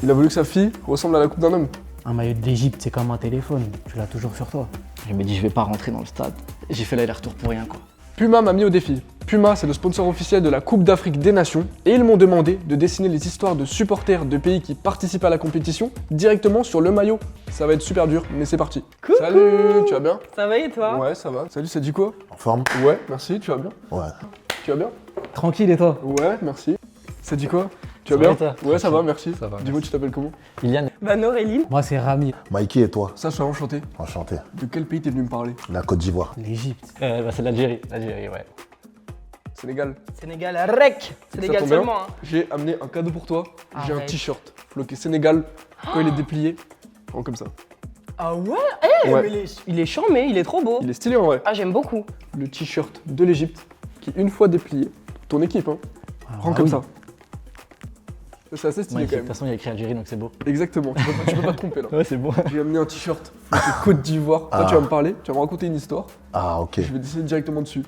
Il a voulu que sa fille ressemble à la coupe d'un homme. Un maillot de l'Égypte, c'est comme un téléphone, tu l'as toujours sur toi. Je me dis, je vais pas rentrer dans le stade. J'ai fait l'aller-retour pour rien, quoi. Puma m'a mis au défi. Puma, c'est le sponsor officiel de la Coupe d'Afrique des Nations et ils m'ont demandé de dessiner les histoires de supporters de pays qui participent à la compétition directement sur le maillot. Ça va être super dur, mais c'est parti. Coucou. Salut, tu vas bien? Ça va et toi? Ouais, ça va. Salut, ça dit quoi? En forme? Ouais, merci, tu vas bien? Ouais. Tu vas bien? Tranquille et toi? Ouais, merci. Ça dit quoi? Tu vas Ça va bien? et toi? Ouais, ça va, merci. Ça va, Dis-moi, tu t'appelles comment? Iliane, Bah Noréline. Moi, c'est Rami. Mikey et toi? Sacha, enchanté. Enchanté. De quel pays t'es venu me parler? La Côte d'Ivoire. L'Égypte. c'est l'Algérie. L'Algérie, ouais. Sénégal. Sénégal, rec. Ça Sénégal tombe bien. seulement. Hein. J'ai amené un cadeau pour toi. J'ai un Arrête. t-shirt floqué Sénégal. Quand il est déplié, prends comme ça. Ah ouais? Eh, Ouais. mais il est charmé, il est trop beau. Il est stylé en vrai. Ah, j'aime beaucoup. Le t-shirt de l'Égypte qui, une fois déplié, ton équipe, hein, prends comme ça. C'est assez stylé Magnifique. De quand même. toute façon, il y a écrit Algérie, donc c'est beau. Exactement, tu peux pas te tromper là. Ouais, c'est beau. J'ai amené un t-shirt de Côte d'Ivoire. Toi, Ah. tu vas me parler, tu vas me raconter une histoire. Ah, ok. Je vais dessiner directement dessus.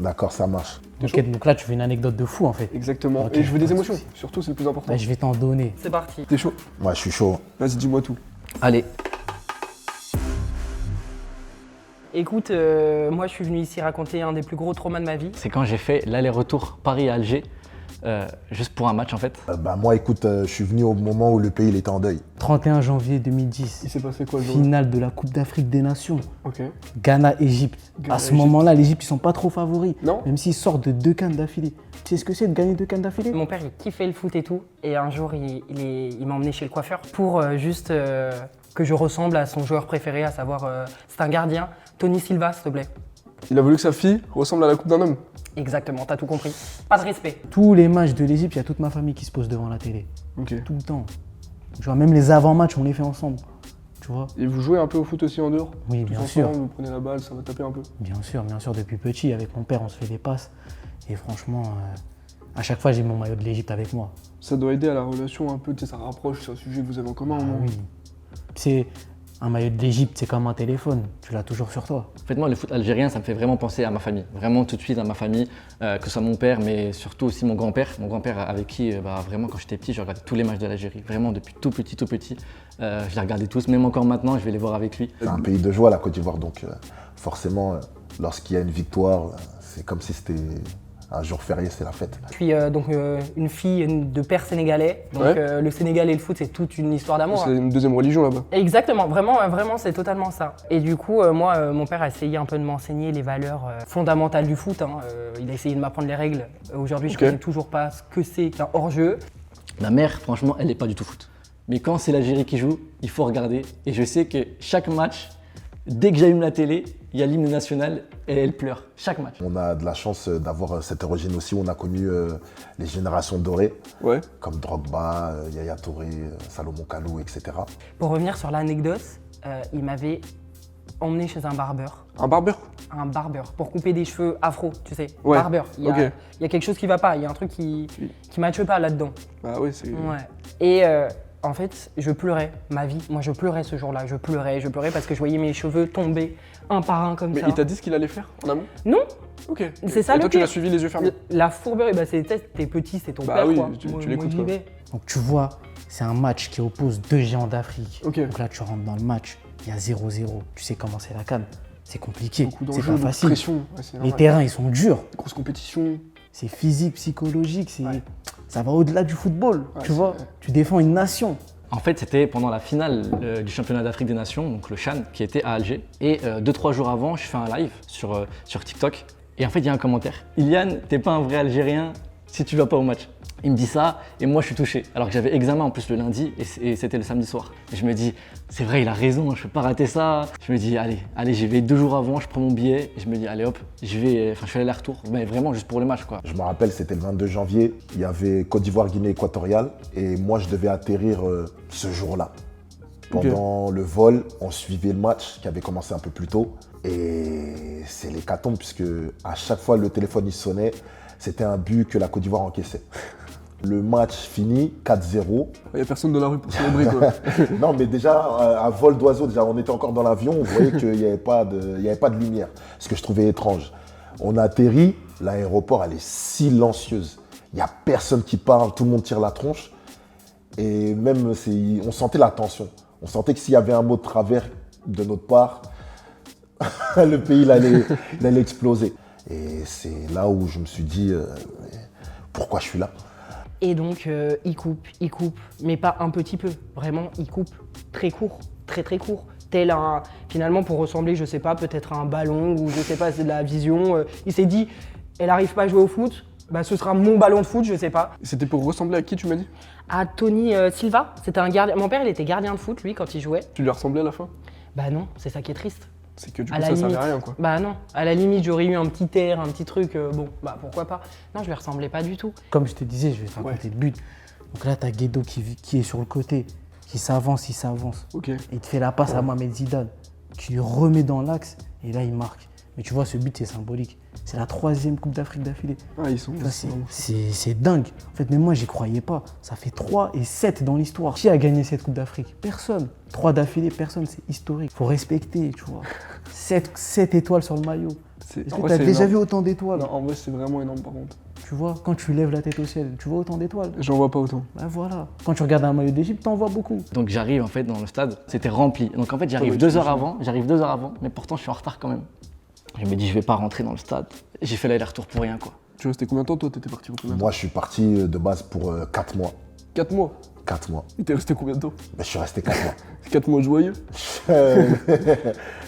D'accord, ça marche. T'es Ok, chaud donc là, tu fais une anecdote de fou en fait. Exactement. Ok, Et je veux pas des de émotions. soucis. Surtout, c'est le plus important. Bah, je vais t'en donner. C'est parti. T'es chaud? Moi, je suis chaud. Vas-y, dis-moi tout. Allez. Écoute, moi je suis venu ici raconter un des plus gros traumas de ma vie. C'est quand j'ai fait l'aller-retour Paris-Alger, juste pour un match en fait. Moi, écoute, je suis venu au moment où le pays il était en deuil. 31 janvier 2010, Il s'est passé quoi le jour? finale de la Coupe d'Afrique des Nations. Ok. Ghana-Égypte. Ghana, À ce Égypte. moment-là, l'Égypte, ils sont pas trop favoris. Non. Même s'ils sortent de 2 cannes d'affilée. Tu sais ce que c'est de gagner 2 cannes d'affilée? Mon père il kiffait le foot et tout. Et un jour il m'a emmené chez le coiffeur pour juste que je ressemble à son joueur préféré, à savoir c'est un gardien, Tony Silva s'il te plaît. Il a voulu que sa fille ressemble à la coupe d'un homme. Exactement, t'as tout compris. Pas de respect. Tous les matchs de l'Égypte, il y a toute ma famille qui se pose devant la télé. Ok. Tout le temps. Tu vois, même les avant-matchs, on les fait ensemble. Tu vois? Et vous jouez un peu au foot aussi en dehors? Oui, Tous bien ensemble, sûr. Vous prenez la balle, ça va taper un peu. Bien sûr, depuis petit, avec mon père, on se fait des passes. Et franchement, à chaque fois, j'ai mon maillot de l'Égypte avec moi. Ça doit aider à la relation un peu, tu sais, ça rapproche, c'est un sujet que vous avez en commun. Ah non? oui. C'est un maillot de l'Égypte, c'est comme un téléphone, tu l'as toujours sur toi. En fait, moi, le foot algérien, ça me fait vraiment penser à ma famille. Vraiment tout de suite à ma famille, que ce soit mon père, mais surtout aussi mon grand-père. Mon grand-père avec qui, vraiment, quand j'étais petit, je regardais tous les matchs de l'Algérie. Vraiment, depuis tout petit. Je les regardais tous, même encore maintenant, je vais les voir avec lui. C'est un pays de joie, la Côte d'Ivoire. Donc, forcément, lorsqu'il y a une victoire, c'est comme si c'était un jour férié, c'est la fête. Je suis donc une fille de père sénégalais. Donc Ouais. le Sénégal et le foot, c'est toute une histoire d'amour. C'est une deuxième religion là-bas. Exactement, vraiment, c'est totalement ça. Et du coup, moi, mon père a essayé un peu de m'enseigner les valeurs fondamentales du foot. Hein. Il a essayé de m'apprendre les règles. Aujourd'hui, je Ok. connais toujours pas ce que c'est qu'un hors-jeu. Ma mère, franchement, elle n'est pas du tout foot. Mais quand c'est l'Algérie qui joue, il faut regarder. Et je sais que chaque match, dès que j'allume la télé, il y a l'hymne national et elle pleure. Chaque match. On a de la chance d'avoir cette origine aussi. On a connu les générations dorées, Ouais. comme Drogba, Yaya Touré, Salomon Kalou, etc. Pour revenir sur l'anecdote, il m'avait emmené chez un barbeur. Un barbeur? Un barbeur pour couper des cheveux afro, tu sais. Ouais, Barbeur. Il y a, ok. il y a quelque chose qui va pas, il y a un truc qui matche pas là-dedans. Bah oui, c'est. Ouais. Et en fait, je pleurais ma vie. Moi, je pleurais ce jour-là. Je pleurais parce que je voyais mes cheveux tomber un par un comme Mais ça. il t'a dit ce qu'il allait faire en amont? Non, Ok. C'est ça, Et le toi, tu pire. l'as suivi les yeux fermés? la fourberie, bah, t'es petit, c'est ton Bah père, oui, quoi. tu Moi, l'écoutes, j'y quoi. vais. Donc tu vois, c'est un match qui oppose 2 géants d'Afrique. Ok. Donc là, tu rentres dans le match, il y a 0-0. Tu sais comment c'est la CAN. C'est compliqué, Beaucoup c'est d'enjeux, pas beaucoup de facile. pression. Ouais, c'est Les normal. terrains, ils sont durs. Grosse compétition. C'est physique, psychologique, Ouais. ça va au-delà du football. Ouais, tu vois, tu défends une nation. En fait, c'était pendant la finale du championnat d'Afrique des Nations, donc le CHAN, qui était à Alger. Et 2-3 jours avant, je fais un live sur TikTok. Et en fait, il y a un commentaire. Iliane, t'es pas un vrai Algérien si tu vas pas au match. Il me dit ça et moi je suis touché. Alors que j'avais examen en plus le lundi et c'était le samedi soir. Et je me dis, c'est vrai, il a raison, je peux pas rater ça. Je me dis, allez, j'y vais 2 jours avant, je prends mon billet. Et je me dis, allez hop, je fais l'aller-retour. Mais vraiment juste pour le match, quoi. Je me rappelle, c'était le 22 janvier. Il y avait Côte d'Ivoire, Guinée équatoriale. Et moi, je devais atterrir ce jour-là. Pendant le vol, on suivait le match qui avait commencé un peu plus tôt. Et c'est l'hécatombe, puisque à chaque fois le téléphone il sonnait, c'était un but que la Côte d'Ivoire encaissait. Le match fini, 4-0. Il n'y a personne dans la rue pour célébrer quoi. Non, mais déjà, un vol d'oiseau, déjà, on était encore dans l'avion, on voyait qu'il n'y avait pas de lumière, ce que je trouvais étrange. On atterrit, l'aéroport, elle est silencieuse. Il n'y a personne qui parle, tout le monde tire la tronche. Et même, on sentait la tension. On sentait que s'il y avait un mot de travers de notre part, le pays il allait exploser. Et c'est là où je me suis dit, pourquoi je suis là? Et donc, il coupe, mais pas un petit peu. Vraiment, il coupe très court, très très court. Tel un, finalement, pour ressembler, je sais pas, peut-être à un ballon ou je sais pas, c'est de la vision. Il s'est dit, elle arrive pas à jouer au foot, bah ce sera mon ballon de foot, je sais pas. C'était pour ressembler à qui, tu m'as dit? À Tony Silva, c'était un gardien. Mon père, il était gardien de foot, lui, quand il jouait. Tu lui ressemblais à la fin? Bah non, c'est ça qui est triste. C'est que du À coup, la ça servait limite. à rien, quoi. Bah non, à la limite, j'aurais eu un petit air, un petit truc, bon, bah pourquoi pas. Non, je lui ressemblais pas du tout. Comme je te disais, je vais te raconter le but. Donc là, tu as Guedo qui est sur le côté, qui s'avance, il s'avance. Ok. Il te fait la passe à Mohamed Zidane, qui lui remet dans l'axe, et là, il marque. Mais tu vois, ce but, c'est symbolique. C'est la 3e Coupe d'Afrique d'affilée. Ah, ils sont. Tu vois, c'est dingue. En fait, même moi, j'y croyais pas. Ça fait 3 et 7 dans l'histoire. Qui a gagné cette Coupe d'Afrique? Personne. 3 d'affilée, personne. C'est historique. Faut respecter, tu vois. 7 étoiles sur le maillot. Est-ce que tu as déjà vu autant d'étoiles? Non, en vrai, c'est vraiment énorme par contre. Tu vois, quand tu lèves la tête au ciel, tu vois autant d'étoiles? J'en vois pas autant. Ben voilà. Quand tu regardes un maillot d'Égypte, t'en vois beaucoup. Donc j'arrive en fait dans le stade, c'était rempli. Donc en fait j'arrive 2 heures avant, mais pourtant je suis en retard quand même. Je me dis je vais pas rentrer dans le stade. J'ai fait l'aller-retour pour rien quoi. Tu restais combien de temps, toi? T'étais parti pour combien de temps? Moi, je suis parti de base pour 4 mois. 4 mois. 4 mois. Et t'es resté combien de temps? Mais je suis resté 4 mois. 4 mois joyeux?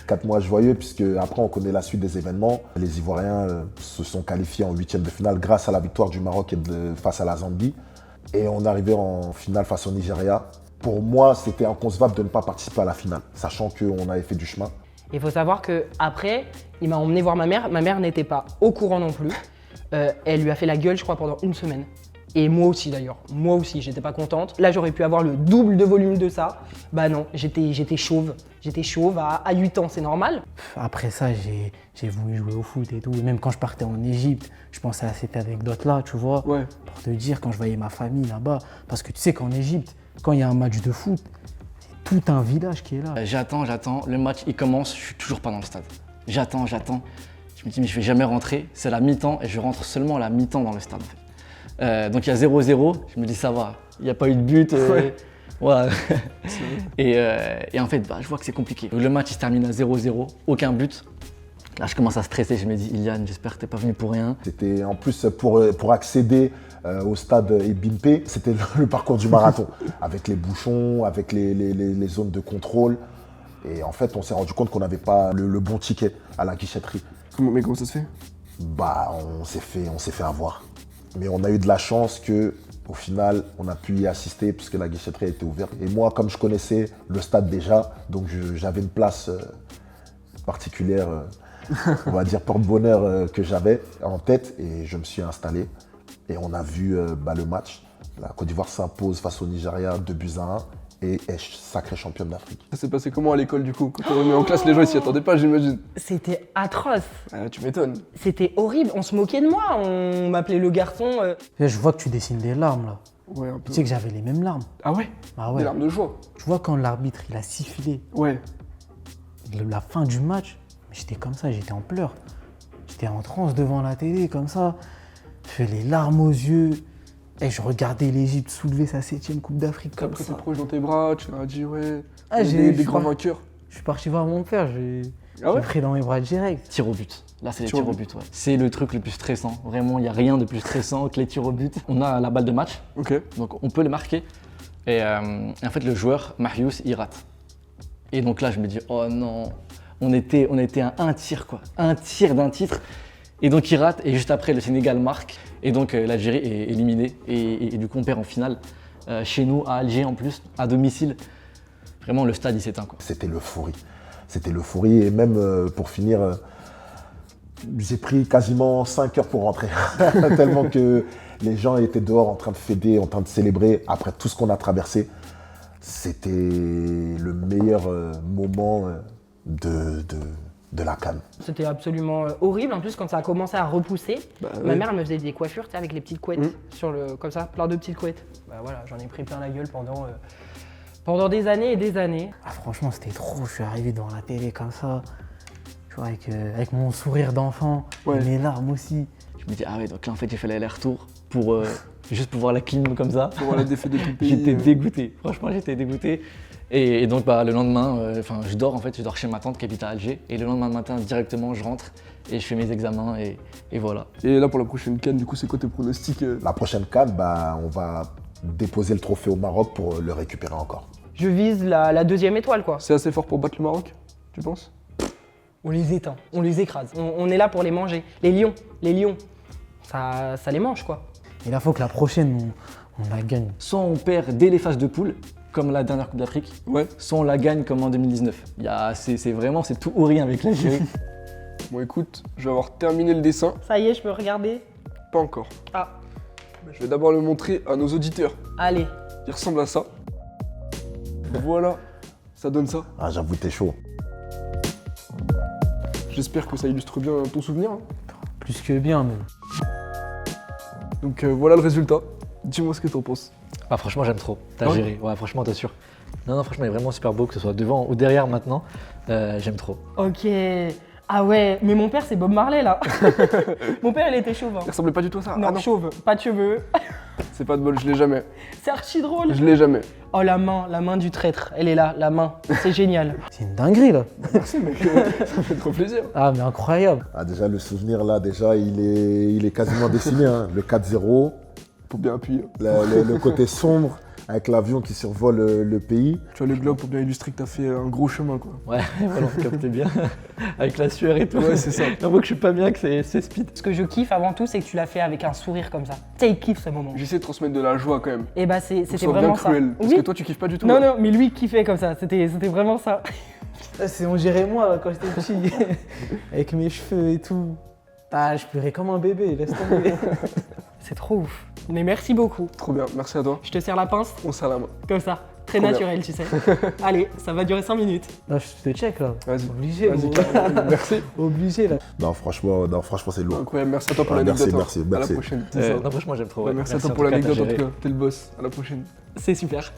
4 mois joyeux, puisque après on connaît la suite des événements. Les Ivoiriens se sont qualifiés en 8e de finale grâce à la victoire du Maroc face à la Zambie. Et on est arrivé en finale face au Nigeria. Pour moi, c'était inconcevable de ne pas participer à la finale, sachant qu'on avait fait du chemin. Il faut savoir qu'après, il m'a emmené voir ma mère. Ma mère n'était pas au courant non plus. Elle lui a fait la gueule, je crois, pendant une semaine. Et moi aussi d'ailleurs, moi aussi, j'étais pas contente. Là, j'aurais pu avoir le double de volume de ça. Bah non, j'étais chauve. J'étais chauve à 8 ans, c'est normal. Après ça, j'ai voulu jouer au foot et tout. Et même quand je partais en Égypte, je pensais à cette anecdote-là, tu vois. Ouais. Pour te dire, quand je voyais ma famille là-bas. Parce que tu sais qu'en Égypte, quand il y a un match de foot, c'est tout un village qui est là. J'attends, le match il commence, je suis toujours pas dans le stade. J'attends. Je me dis mais je vais jamais rentrer, c'est la mi-temps et je rentre seulement à la mi-temps dans le stade en fait. Donc il y a 0-0, je me dis ça va, il n'y a pas eu de but. Ouais. Voilà. et en fait, bah, je vois que c'est compliqué. Le match il se termine à 0-0, aucun but. Là je commence à stresser, je me dis Iliane, j'espère que t'es pas venu pour rien. C'était en plus pour accéder au stade Ebimpe, c'était le parcours du marathon, avec les bouchons, avec les zones de contrôle. Et en fait, on s'est rendu compte qu'on n'avait pas le bon ticket à la guichetterie. Mais comment ça se fait? Bah, on s'est fait avoir. Mais on a eu de la chance que, au final, on a pu y assister puisque la guichetterie a été ouverte. Et moi, comme je connaissais le stade déjà, donc j'avais une place particulière, on va dire porte-bonheur que j'avais en tête et je me suis installé. Et on a vu le match. La Côte d'Ivoire s'impose face au Nigeria 2-1 et est sacrée championne d'Afrique. Ça s'est passé comment à l'école du coup? Quand t'es remis en classe, les gens ils s'y attendaient pas, j'imagine. C'était atroce. Ah, tu m'étonnes. C'était horrible. On se moquait de moi. On m'appelait le garçon. Là, je vois que tu dessines des larmes là. Ouais, un peu. Tu sais que j'avais les mêmes larmes. Ah ouais? Ah Des ouais. larmes de joie. Tu vois quand l'arbitre il a sifflé Ouais. la fin du match, j'étais comme ça, j'étais en pleurs. J'étais en transe devant la télé comme ça. Je fais les larmes aux yeux. Et je regardais l'Égypte soulever sa 7e Coupe d'Afrique T'as comme pris ça. tes proches dans tes bras, tu leur as dit ouais. Ah, des grands vainqueurs. Je suis parti voir mon père, Ah j'ai ouais? pris dans mes bras direct. Tir au but. Là, c'est les Tir au tirs au but. Ouais. C'est le truc le plus stressant. Vraiment, il n'y a rien de plus stressant que les tirs au but. On a la balle de match, Ok. donc on peut les marquer. Et en fait, le joueur, Marius, il rate. Et donc là, je me dis, oh non, on était à un tir, quoi. Un tir d'un titre. Et donc, il rate. Et juste après, le Sénégal marque. Et donc, l'Algérie est éliminée. Et du coup, on perd en finale. Chez nous, à Alger en plus, à domicile. Vraiment, le stade, il s'éteint, quoi. C'était l'euphorie. C'était l'euphorie et même pour finir, j'ai pris quasiment 5 heures pour rentrer. Tellement que les gens étaient dehors en train de fêter, en train de célébrer après tout ce qu'on a traversé. C'était le meilleur moment de la CAN. C'était absolument horrible. En plus, quand ça a commencé à repousser, ma ouais. mère elle me faisait des coiffures, tu sais, avec les petites couettes comme ça, plein de petites couettes. Bah voilà, j'en ai pris plein la gueule pendant des années et des années. Ah, franchement, c'était trop. Je suis arrivé devant la télé comme ça, tu vois, avec mon sourire d'enfant, Ouais. et mes larmes aussi. Je me dis, ah ouais, donc là, en fait, j'ai fait l'aller-retour pour juste pour voir la clim comme ça. Pour voir la défaite de tout le pays. J'étais dégoûté, franchement j'étais dégoûté. Et donc le lendemain, je dors chez ma tante qui habite à Alger. Et le lendemain matin, directement, je rentre et je fais mes examens et voilà. Et là, pour la prochaine CAN, du coup, c'est quoi tes pronostics La prochaine CAN, bah, on va déposer le trophée au Maroc pour le récupérer encore. Je vise la deuxième étoile, quoi. C'est assez fort pour battre le Maroc, tu penses? On les éteint, on les écrase. On est là pour les manger. Les lions, ça les mange, quoi. Et là, faut que la prochaine, on la gagne. Soit on perd dès les phases de poule, comme la dernière Coupe d'Afrique, Ouais. soit on la gagne comme en 2019. C'est tout ou rien avec l'Algérie. Bon, écoute, je vais avoir terminé le dessin. Ça y est, je peux regarder. Pas encore. Ah, Je vais d'abord le montrer à nos auditeurs. allez. Il ressemble à ça. Voilà, ça donne ça. Ah, j'avoue, t'es chaud. J'espère que ça illustre bien ton souvenir. Hein. Plus que bien, même. Donc voilà le résultat. Dis-moi ce que t'en penses. Ah, franchement, j'aime trop. T'as Ouais. géré. Ouais, franchement, t'es sûr. Non, franchement, il est vraiment super beau, que ce soit devant ou derrière maintenant. J'aime trop. Ok. Ah ouais, mais mon père, c'est Bob Marley, là. Mon père, il était chauve. Hein. Il ressemblait pas du tout à ça. Non, Ah non, chauve, pas de cheveux. c'est pas de bol, je l'ai jamais. C'est archi drôle. Je l'ai jamais. Oh, la main du traître. Elle est là, la main. C'est génial. C'est une dinguerie, là. Merci mec, ça fait trop plaisir. Ah, mais incroyable. Ah, déjà, le souvenir, là, déjà, il est quasiment dessiné. Hein. Le 4-0, Faut bien appuyer. le côté sombre, avec l'avion qui survole le pays. Tu as le globe pour bien illustrer que t'as fait un gros chemin quoi. Ouais, voilà, on captait bien. Avec la sueur et tout. Ouais, c'est ça. J'avoue que je suis pas bien que c'est speed. Ce que je kiffe avant tout, c'est que tu l'as fait avec un sourire comme ça. Tu sais, il kiffe ce moment. J'essaie de transmettre de la joie quand même. Et bah, Pour c'était que ce soit vraiment bien ça. cruel. Parce Oui. que toi tu kiffes pas du tout. Non, là. non, mais lui, il kiffait comme ça. C'était vraiment ça. C'est on gérait moi, là, quand j'étais petit. Avec mes cheveux et tout. Ah, je pleurais comme un bébé, laisse tomber. C'est trop ouf. Mais merci beaucoup. Trop bien, merci à toi. Je te serre la pince, On serre la main. comme ça. Très Trop naturel, tu sais. Allez, ça va durer 5 minutes. Là, je te check, là. Vas-y. Obligé, Vas-y, gros. merci. Obligé, là. Non, franchement, c'est lourd. Incroyable, merci à toi pour Ah, l'anecdote. merci, hein. merci. À la prochaine. C'est ça. Non, franchement, j'aime trop. Ouais, ouais. merci à toi en pour tout cas, l'anecdote t'as en tout géré. cas. T'es le boss. À la prochaine. C'est super.